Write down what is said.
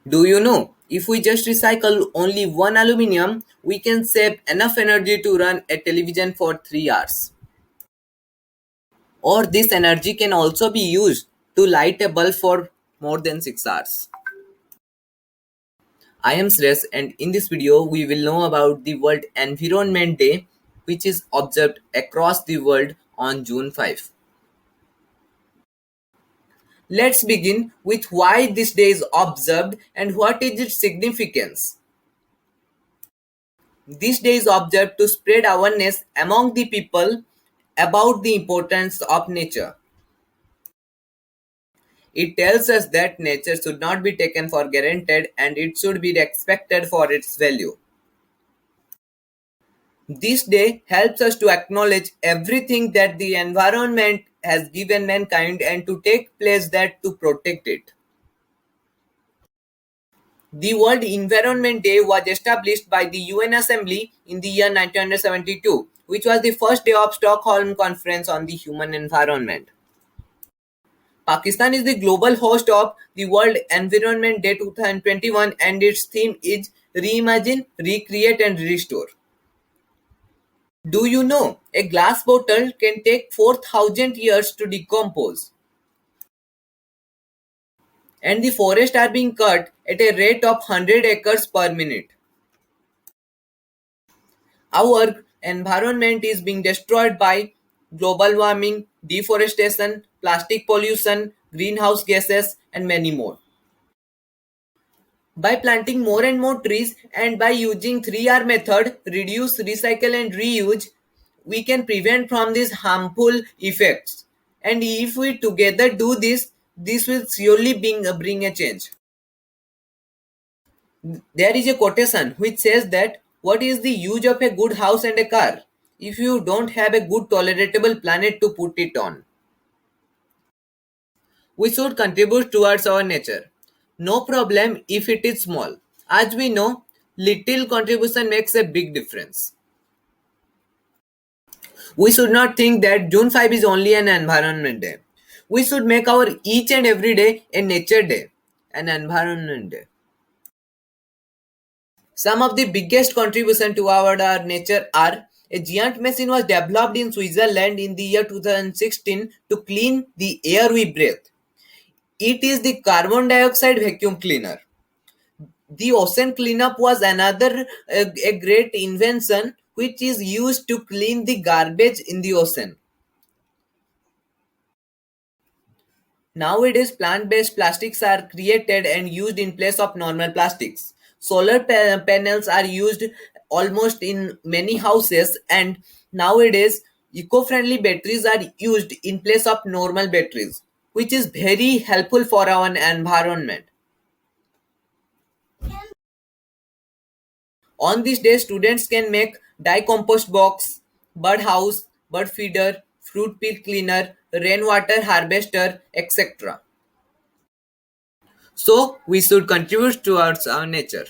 Do you know? If we just recycle only one aluminium, we can save enough energy to run a television for 3 hours. Or this energy can also be used to light a bulb for more than 6 hours. I am Sres, and in this video we will know about the World Environment Day, which is observed across the world on June 5. Let's begin with why this day is observed and what is its significance. This day is observed to spread awareness among the people about the importance of nature. It tells us that nature should not be taken for granted and it should be respected for its value. This day helps us to acknowledge everything that the environment has given mankind and to take place that to protect it. The World Environment Day was established by the UN Assembly in the year 1972, which was the first day of Stockholm Conference on the Human Environment. Pakistan is the global host of the World Environment Day 2021 and its theme is Reimagine, Recreate and Restore. Do you know a glass bottle can take 4,000 years to decompose? And the forests are being cut at a rate of 100 acres per minute. Our environment is being destroyed by global warming, deforestation, plastic pollution, greenhouse gases, and many more. By planting more and more trees and by using 3R method, reduce, recycle and reuse, we can prevent from these harmful effects. And if we together do this, this will surely bring a change. There is a quotation which says that what is the use of a good house and a car if you don't have a good tolerable planet to put it on? We should contribute towards our nature. No problem if it is small. As we know, little contribution makes a big difference. We should not think that June 5 is only an environment day. We should make our each and every day a nature day, an environment day. Some of the biggest contribution to our nature are a giant machine was developed in Switzerland in the year 2016 to clean the air we breathe. It is the carbon dioxide vacuum cleaner. The ocean cleanup was another a great invention which is used to clean the garbage in the ocean. Nowadays, plant-based plastics are created and used in place of normal plastics. Solar panels are used almost in many houses, and nowadays, eco-friendly batteries are used in place of normal batteries, which is very helpful for our environment. On this day, students can make dye compost box, bird house, bird feeder, fruit peel cleaner, rainwater harvester, etc. So we should contribute towards our nature.